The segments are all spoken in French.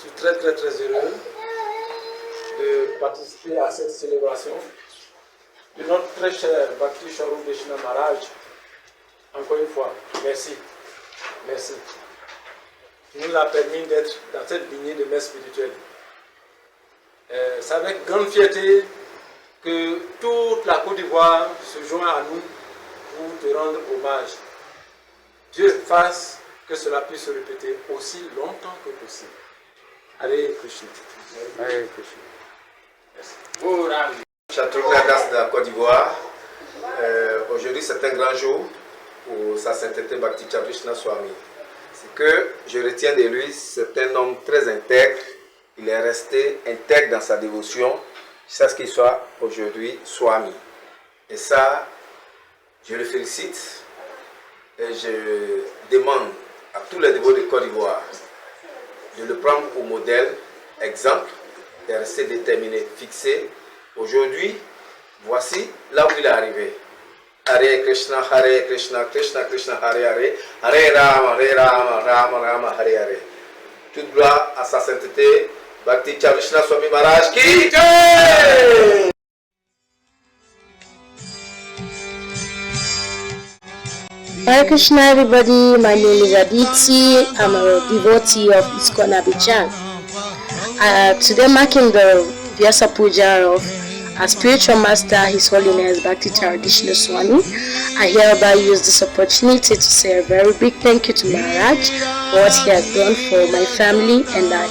Je suis très heureux de participer à cette célébration de notre très cher Bhakti Swarup Deshna Maharaj. Encore une fois, merci. Merci. Qui nous a permis d'être dans cette lignée de messe spirituelle. C'est avec grande fierté que toute la Côte d'Ivoire se joint à nous pour te rendre hommage. Dieu fasse que cela puisse se répéter aussi longtemps que possible. Hare Krishna. Hare Krishna. Merci. Chateaugradas de la Côte d'Ivoire. Aujourd'hui, c'est un grand jour pour sa sainteté Bhakti Krishna Swami. Ce que je retiens de lui, c'est un homme très intègre. Il est resté intègre dans sa dévotion jusqu'à ce qu'il soit aujourd'hui Swami. Et ça, je le félicite et je demande à tous les dévots de Côte d'Ivoire de le prendre au modèle, exemple, de rester déterminé, fixé. Aujourd'hui, voici là où il est arrivé. Hare Krishna, Krishna Krishna, Hare Hare, Hare Rama, Rama Rama, Hare Hare. Toute gloire à sa sainteté, Bhakti Krishna Swami Maharaj ki jai! Hare Krishna everybody, my name is Aditi. I'm a devotee of ISKCON Abidjan. Today marking the Vyasa Puja of our spiritual master, His Holiness Bhakti Traditional Swami. I hereby use this opportunity to say a very big thank you to Maharaj for what he has done for my family and I,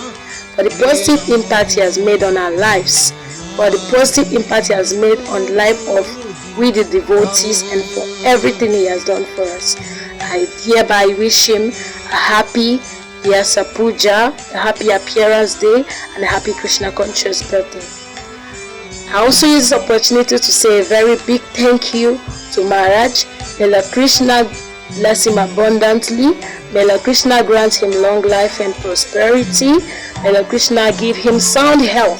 for the positive impact he has made on our lives, for the positive impact he has made on the life of we the devotees, and for everything he has done for us. I hereby wish him a happy Vyasa Puja, a happy appearance day, and a happy Krishna conscious birthday. I also use this opportunity to say a very big thank you to Maharaj. May Lord Krishna bless him abundantly. May Lord Krishna grant him long life and prosperity. May Lord Krishna give him sound health.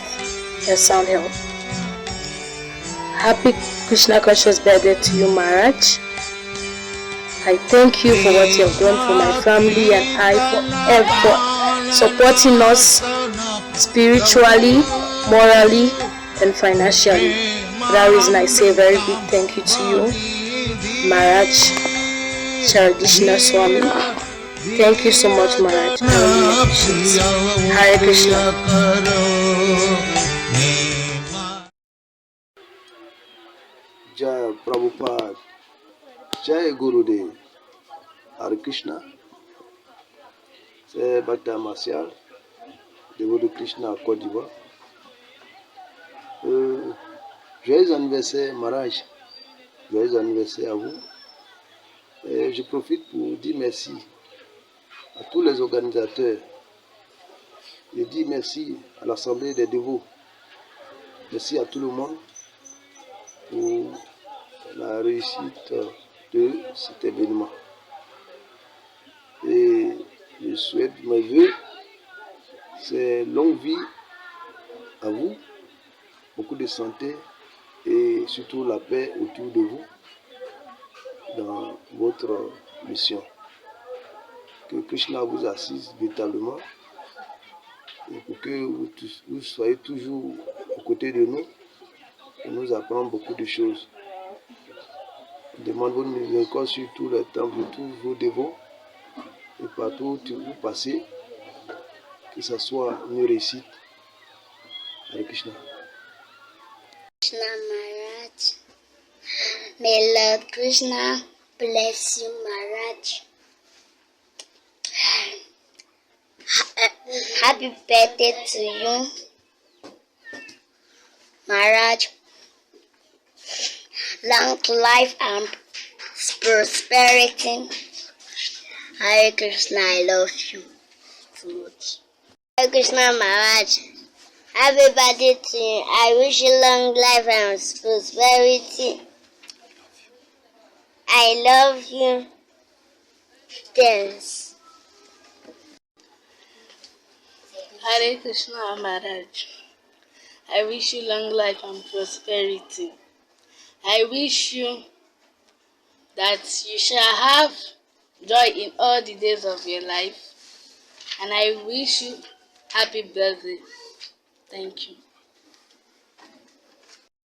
Yes, sound health. Happy Krishna conscious birthday to you, Maharaj. I thank you for what you have done for my family and I for supporting us spiritually, morally, and financially. For that reason, I say a very big thank you to you, Maharaj Traditional Swami. Thank you so much, Maharaj. Hare Krishna. Jai Prabhupada, Jai Gurudev, Hare Krishna. C'est Bhakta Martial, dévot de Krishna à Côte d'Ivoire. Joyeux anniversaire Maharaj, joyeux anniversaire à vous. Et je profite pour dire merci à tous les organisateurs. Je dis merci à l'Assemblée des dévots. Merci à tout le monde pour la réussite de cet événement. Et je souhaite mes voeux, c'est longue vie à vous, beaucoup de santé et surtout la paix autour de vous dans votre mission. Que Krishna vous assiste véritablement et pour que vous soyez toujours aux côtés de nous et nous apprendre beaucoup de choses. Demande votre miséricorde sur tout le temps de tous vos dévots et partout où vous passez, que ce soit une réussite. Hare Krishna. Krishna Maharaj. May Lord Krishna bless you, Maharaj. Happy birthday to you, Maharaj. Long life and prosperity. Hare Krishna, I love you so much. Hare Krishna Maharaj. Happy birthday to you. I wish you long life and prosperity. I love you. Thanks. Hare Krishna Maharaj. I wish you long life and prosperity. I wish you that you shall have joy in all the days of your life. And I wish you Happy birthday. Thank you.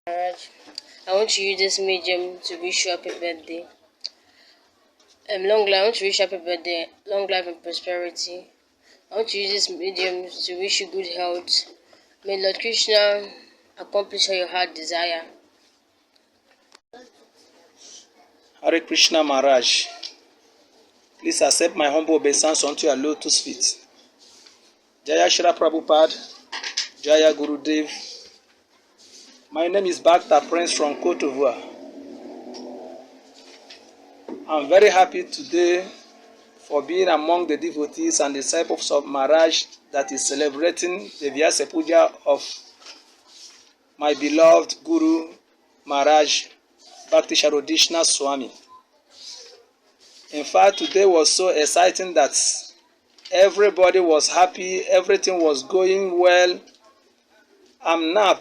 Maharaj, I want to use this medium to wish you happy birthday. Long life. I want to wish you happy birthday, long life and prosperity. I want to use this medium to wish you good health. May Lord Krishna accomplish all your heart desire. Hare Krishna Maharaj, please accept my humble obeisance unto your lotus feet. Jaya Shri Prabhupada, Jaya Gurudev. My name is Bhakta Prince from Côte d'Ivoire. I'm very happy today for being among the devotees and disciples of Maharaj that is celebrating the Vyasa Puja of my beloved Guru Maharaj Bhakti Charodishna Swami. In fact, today was so exciting that everybody was happy, everything was going well. I'm now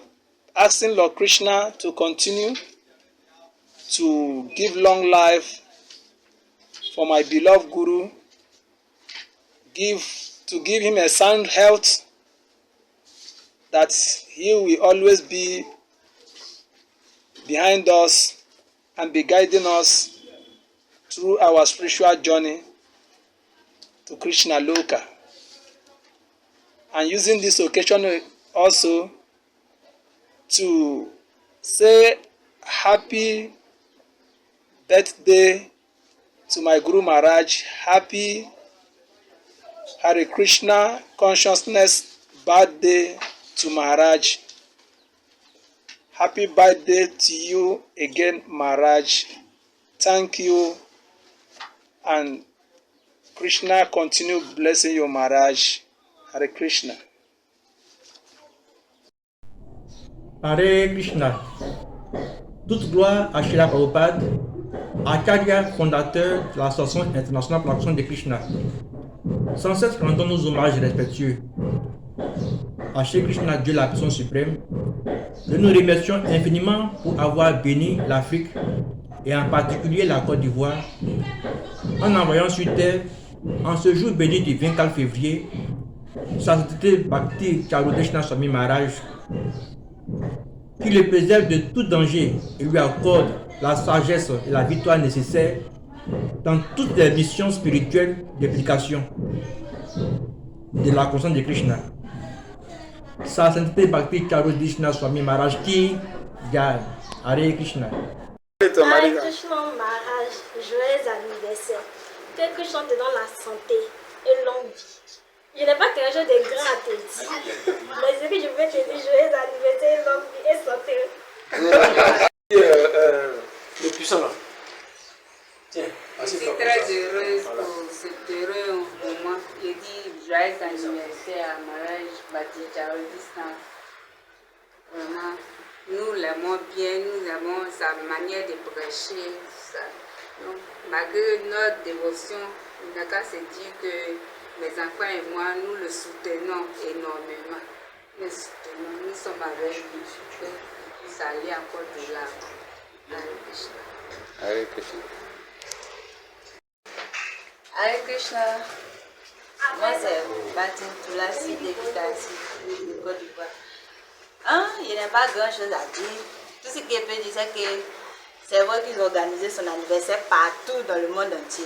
asking Lord Krishna to continue to give long life for my beloved Guru, to give him a sound health, that he will always be behind us and be guiding us through our spiritual journey to Krishna Loka. And using this occasion also to say happy birthday to my Guru Maharaj, happy Hare Krishna consciousness birthday to Maharaj. Happy birthday to you again, Maharaj. Thank you, and Krishna continue blessing you, Maharaj. Hare Krishna. Hare Krishna. Toute gloire à Srila Prabhupada, Acharya fondateur de l'Association internationale pour l'action de Krishna. Sans cesse rendons nos hommages respectueux à Shri Krishna, Dieu la personne suprême. Nous nous remercions infiniment pour avoir béni l'Afrique et en particulier la Côte d'Ivoire en envoyant sur terre, en ce jour béni du 24 février, Sa Sainteté Bhakti Charodeshna Swami Maharaj, qui le préserve de tout danger et lui accorde la sagesse et la victoire nécessaires dans toutes les missions spirituelles d'application de la conscience de Krishna. Sa Sainteté Bhakti Charodeshna Swami Maharaj qui gagne. Hare Krishna. Hare Krishna Maharaj, joyeux anniversaire. Que Krishna te donne la santé et longue vie. Je n'ai pas quelque chose de grand à te dire. Mais ce que je veux te dire, joyeux anniversaire, longue vie et santé. Le puissant là. Tiens, je suis très heureuse pour cet heureux moment. Je dis joyeux anniversaire à Maharaj Bhakti Charodeshna. Vraiment, nous l'aimons bien, nous aimons sa manière de prêcher. Ça. Donc, malgré notre dévotion, on n'a qu'à se dire que mes enfants et moi, nous le soutenons énormément. Nous soutenons, nous sommes avec lui. Ça allait encore de l'avant. Hare Krishna. Hare Krishna. Hare Krishna. Moi, c'est Batin Tulasi de Kitasi, de Côte d'Ivoire. Il n'y a pas grand chose à dire. Tout ce qu'il peut dire, c'est que c'est vrai qu'ils ont organisé son anniversaire partout dans le monde entier.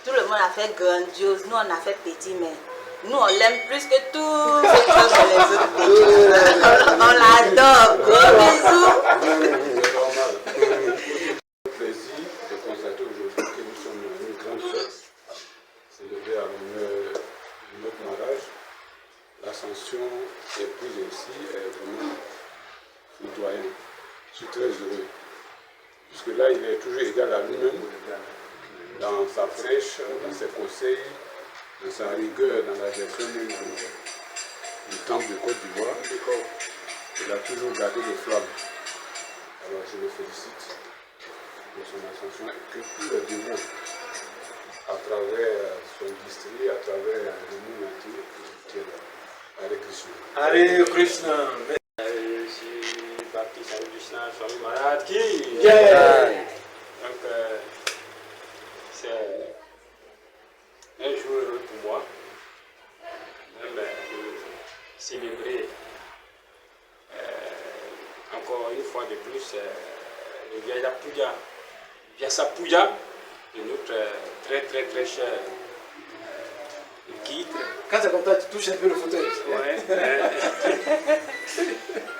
Tout le monde a fait grandiose, nous on a fait petit, mais nous on l'aime plus que tous les autres pays. On l'adore. Gros bisous. C'est un plaisir de constater aujourd'hui que nous sommes dans une grande fête célébrée à l'honneur de notre mariage. L'ascension épouse aussi est vraiment foudroyante. Je suis très heureux. Puisque là, il est toujours égal à lui-même, dans sa fraîche, dans ses conseils, dans sa rigueur, dans la gestion du temple de Côte d'Ivoire. Il a toujours gardé les flammes. Alors je le félicite de son ascension et que tous les dévots, à travers son district, à travers le monde entier, Hare Krishna. Hare Krishna. Bhakti Charodeshna Swami Maharaj qui donc c'est un jour heureux pour moi, même célébrer encore une fois de plus le Vyasa Puja de notre très cher guide. Quand c'est comme ça, tu touches un peu le fauteuil. Ouais.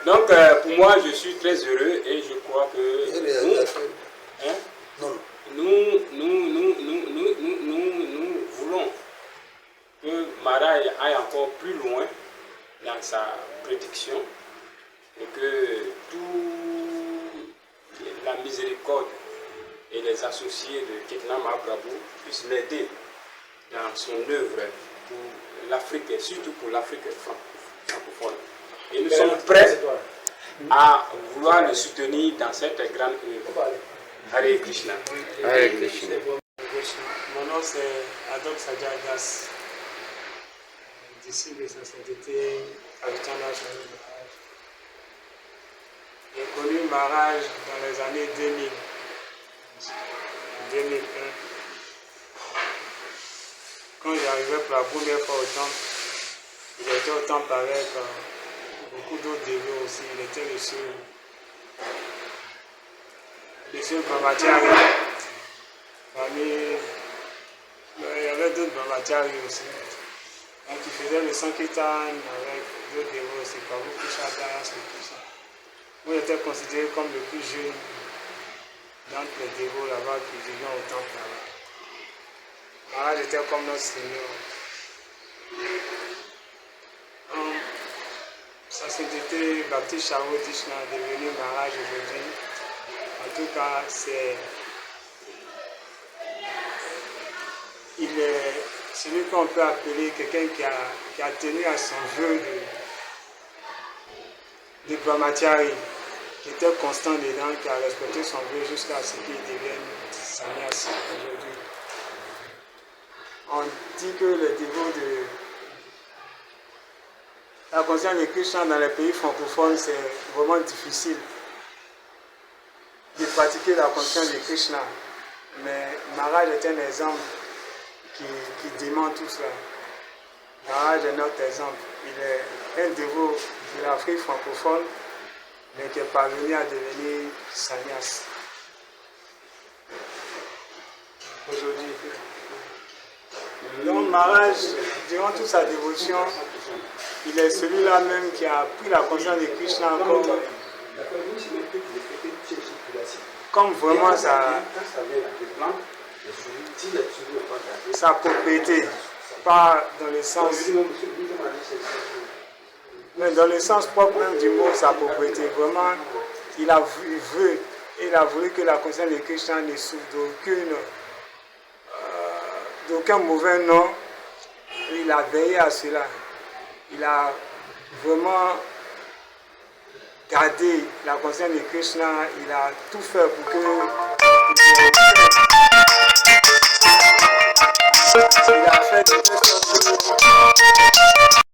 Donc, pour moi, je suis très heureux et je crois que nous voulons que Mara aille encore plus loin dans sa prédiction et que toute la miséricorde et les associés de Ketna Mahaprabhu puissent l'aider dans son œuvre pour l'Afrique et surtout pour l'Afrique francophone. Et nous sommes prêts à vouloir le soutenir dans cette grande œuvre. Hare Krishna. Hare Krishna. Mon nom c'est Adok Sajagas, d'ici de sa sainteté Avitana Swami Maharaj. J'ai connu Maharaj dans les années 2001. Quand j'arrivais pour la première fois au temple, il était au temple avec beaucoup d'autres dévots aussi. Il était le seul Brahmachari. Il y avait d'autres Brahmachari aussi. Donc il faisait le Sankirtan avec d'autres dévots aussi, comme Kushadas et tout ça. Moi j'étais considéré comme le plus jeune d'entre les dévots là-bas qui vivaient au temple là-bas. Maharaj était comme notre Seigneur. Sa sainteté Bhakti Charo Dishna est devenu Maharaj aujourd'hui. En tout cas, il est celui qu'on peut appeler quelqu'un qui a tenu à son vœu de Brahmachari, qui était constant dedans, qui a respecté son vœu jusqu'à ce qu'il devienne sannyasi aujourd'hui. On dit que les dévots de la conscience de Krishna dans les pays francophones, c'est vraiment difficile de pratiquer la conscience de Krishna. Mais Maharaj est un exemple qui dément tout cela. Maharaj est notre exemple. Il est un dévot de l'Afrique francophone, mais qui est parvenu à devenir sannyas. Aujourd'hui. Donc Maharaj, durant toute sa dévotion, il est celui-là même qui a pris la conscience de Krishna comme vraiment sa propriété, pas dans le sens, mais dans le sens propre même du mot, sa propriété. Vraiment, il a voulu que la conscience de Krishna ne souffre d'aucun mauvais nom. Il a veillé à cela. Il a vraiment gardé la conscience de Krishna. Il a tout fait pour que il a fait de telle sorte que...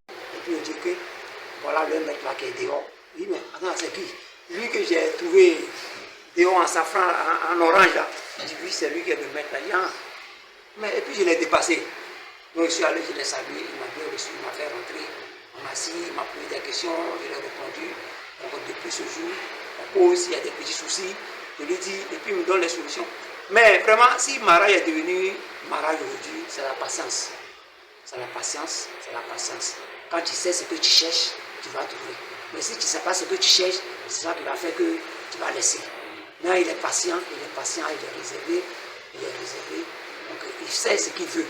Et puis il dit que voilà le mec là qui est dehors. Oui mais attends, c'est qui? Lui que j'ai trouvé dehors en safran, en orange là. Je dis oui, c'est lui qui est le mec là. Mais et puis je l'ai dépassé. Donc je suis allé, je l'ai salué, il m'a bien reçu, il m'a fait rentrer. On m'a assis, il m'a posé des questions, je lui ai répondu. Donc depuis ce jour, on pose, s'il y a des petits soucis, je lui dis, et puis il me donne les solutions. Mais vraiment, si Maharaj est devenu Maharaj aujourd'hui, c'est la patience. C'est la patience, c'est la patience. Quand tu sais ce que tu cherches, tu vas trouver. Mais si tu ne sais pas ce que tu cherches, c'est ça qui va faire que tu vas laisser. Mais il est patient, il est réservé, Donc il sait ce qu'il veut.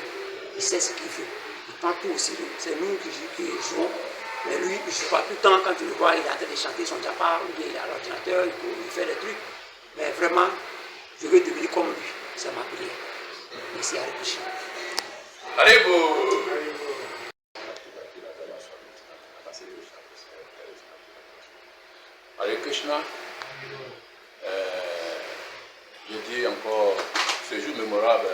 Il sait ce qu'il veut. Il prend tout aussi. C'est nous qui jouons. Mais lui, il ne joue pas tout le temps. Quand tu le vois, il est en train de chanter son japa, ou bien il est à l'ordinateur, il fait des trucs. Mais vraiment, je veux devenir comme lui. C'est ma prière. Merci à Krishna. Hare Krishna. Je dis encore ce jour mémorable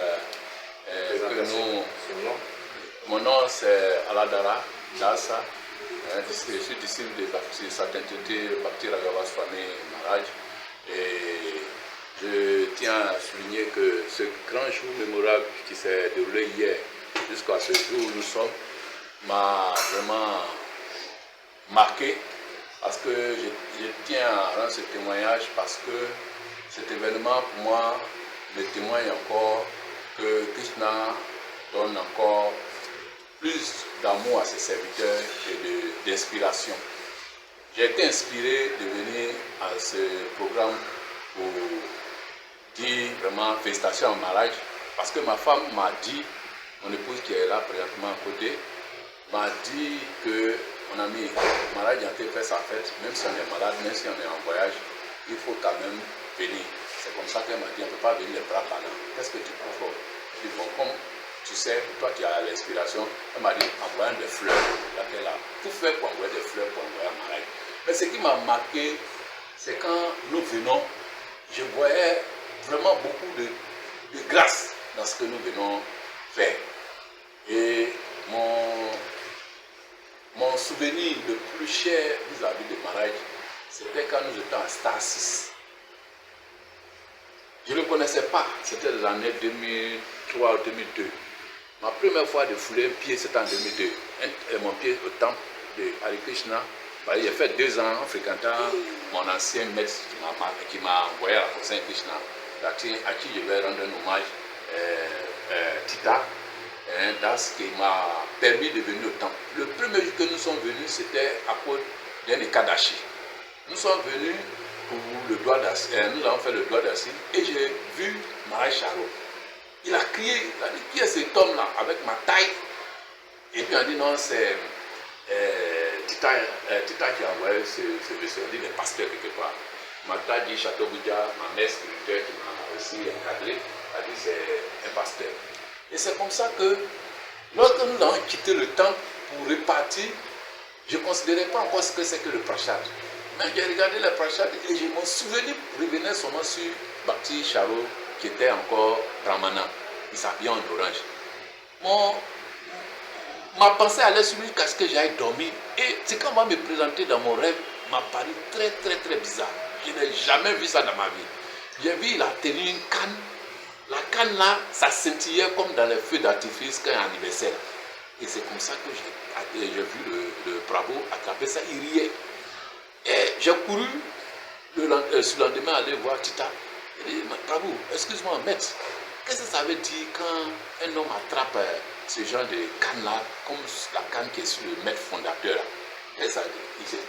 que nous. Mon nom c'est Aladara Dasa. Je suis disciple de sa sainteté Bhakti Raghava Swami Maharaj. Et je tiens à souligner que ce grand jour mémorable qui s'est déroulé hier jusqu'à ce jour où nous sommes m'a vraiment marqué parce que je tiens à rendre ce témoignage parce que cet événement pour moi me témoigne encore que Krishna donne encore plus d'amour à ses serviteurs et d'inspiration. J'ai été inspiré de venir à ce programme pour dire vraiment félicitations en mariage parce que ma femme m'a dit, mon épouse qui est là présentement à côté, m'a dit que mon ami, le mariage a fait sa fête, même si on est malade, même si on est en voyage, il faut quand même venir. C'est comme ça qu'elle m'a dit, on ne peut pas venir les bras ballants. Qu'est-ce que tu préfères? Je dis, bon, comme tu sais, toi tu as l'inspiration, elle m'a dit, envoie des fleurs. Là, elle a tout fait pour envoyer des fleurs pour envoyer un mariage. Mais ce qui m'a marqué, c'est quand nous venons, je voyais vraiment beaucoup de grâce dans ce que nous venons faire. Et mon souvenir le plus cher vis-à-vis du mariage, c'était quand nous étions à Star 6. Je ne le connaissais pas, c'était les années 2003 ou 2002. Ma première fois de fouler un pied, c'était en 2002. Mon pied au temple de Hare Krishna. J'ai fait 2 ans en fréquentant mon ancien maître qui m'a envoyé à la Conseil Krishna, à qui je vais rendre un hommage, Tita, dans ce qui m'a permis de venir au temple. Le premier jour que nous sommes venus, c'était à cause d'un Ekadashi. Nous sommes venus pour le doigt d'assis, nous avons fait le doigt d'assis et j'ai vu Maharaj Charo. Il a crié, il a dit, qui est cet homme-là avec ma taille? Et puis on a dit, non, c'est Tita qui a envoyé ce monsieur, on dit, le pasteur quelque part. Mata dit Château Bouddha, ma mère spirituelle qui m'a aussi encadré, a dit c'est un pasteur. Et c'est comme ça que, lorsque nous avons quitté le temple pour repartir, je ne considérais pas encore ce que c'est que le prachad. Mais j'ai regardé le prachad et mon souvenir revenait seulement sur Bhakti Charo, qui était encore brahmana. Il s'habillait en orange. Ma pensée allait sur lui jusqu'à ce que j'aille dormir. Et c'est quand on va me présenter dans mon rêve, m'a paru très très très bizarre. Je n'ai jamais vu ça dans ma vie. J'ai vu, il a tenu une canne. La canne là, ça scintillait comme dans les feux d'artifice quand il y a un anniversaire. Et c'est comme ça que j'ai vu le Prabhu attraper ça, il riait. Et j'ai couru sur le lendemain aller voir Tita. Il dit, Prabhu, excuse-moi, maître, qu'est-ce que ça veut dire quand un homme attrape ce genre de canne là, comme la canne qui est sur le maître fondateur là? Et ça,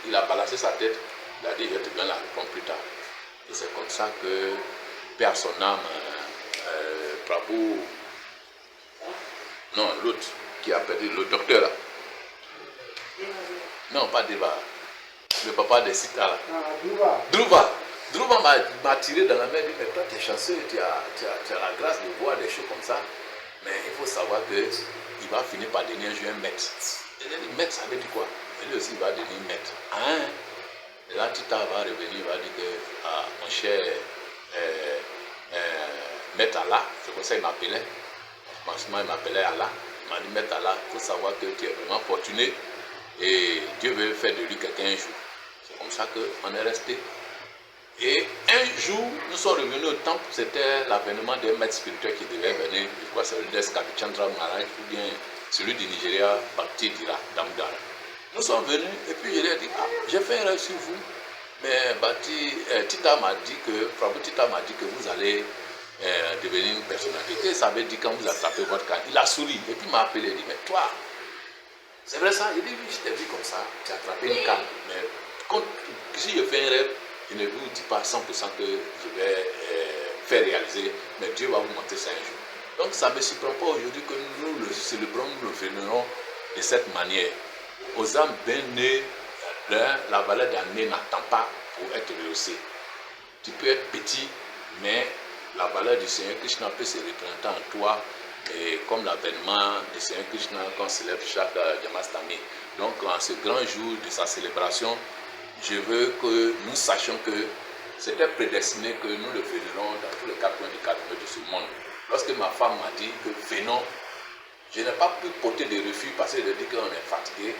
il a balancé sa tête, il a dit, je te donne la réponse plus tard. Et c'est comme ça que, perd son âme, Prabhu, non, l'autre qui a perdu, le docteur là. Non, pas Deva, le papa de Sita là. Dhruva m'a tiré dans la main et dit, mais toi tu es chanceux, tu as la grâce de voir des choses comme ça. Mais il faut savoir qu'il va finir par devenir un jeune maître. Et il dit, maître, ça veut dire quoi? Et lui aussi il va devenir maître. Hein? Et là, Tita va revenir, il va dire que mon cher maître Allah, c'est comme ça qu'il m'appelait. Franchement, il m'appelait Allah. Il m'a dit, maître Allah, il faut savoir que tu es vraiment fortuné et Dieu veut faire de lui quelqu'un un jour. C'est comme ça qu'on est resté. Et un jour, nous sommes revenus au temple, c'était l'avènement d'un maître spirituel qui devait venir, je crois que c'est le Kabichandra Maharaj ou bien celui du Nigeria, Bhakti Dira Damdara. Nous sommes venus et puis je lui ai dit, j'ai fait un rêve sur vous, mais Tita m'a dit que vous allez devenir une personnalité. Qu'est-ce que ça veut dire quand vous attrapez votre canne? Il a souri et puis il m'a appelé, il dit, mais toi, c'est vrai ça? Il dit, oui, je t'ai vu comme ça, tu as attrapé une canne. Mais si je fais un rêve, je ne vous dis pas 100% que je vais faire réaliser, mais Dieu va vous montrer ça un jour. Donc ça ne me surprend pas aujourd'hui que nous le célébrons, nous le vénérons de cette manière. Aux âmes bien nées, la valeur d'un nez n'attend pas pour être rehaussée. Tu peux être petit, mais la valeur du Seigneur Krishna peut se représenter en toi, et comme l'avènement du Seigneur Krishna qu'on célèbre chaque Janmashtami. Donc en ce grand jour de sa célébration, je veux que nous sachions que c'était prédestiné que nous le vénérons dans tous les 4 coins de ce monde. Lorsque ma femme m'a dit que venons, je n'ai pas pu porter de refus parce qu'elle dit qu'on est fatigué,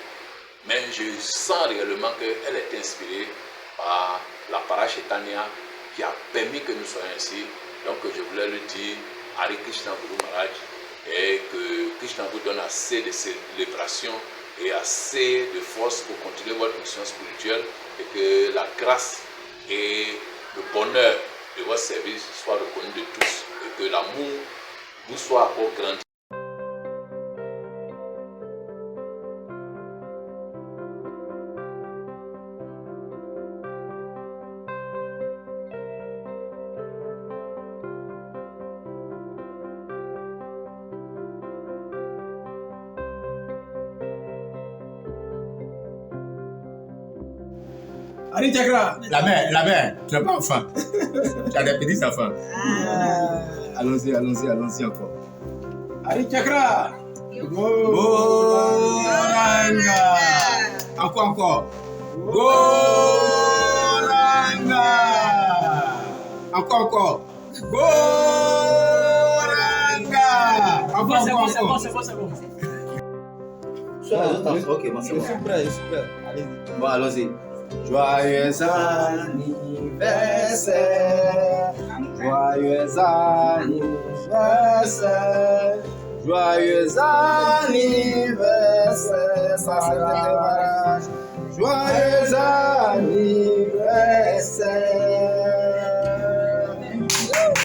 mais je sens réellement qu'elle est inspirée par la Parashetania qui a permis que nous soyons ici. Donc je voulais lui dire Hare Krishna Guru Maharaj et que Krishna vous donne assez de célébrations et assez de force pour continuer votre mission spirituelle et que la grâce et le bonheur de votre service soient reconnus de tous et que l'amour vous soit encore grandi. Allez, Tchakra. La mère, tu n'as pas faim. Tu as des petits enfants. Allons-y encore. Allez, Tchakra. Goranga. Encore. Goranga. Encore. Goranga. Encore. C'est bon. Ok, moi c'est bon. Je suis prêt. Allez. Bon, allons-y. Joyeux anniversaire, joyeux anniversaire, joyeux anniversaire, ça c'est le mariage. Joyeux anniversaire.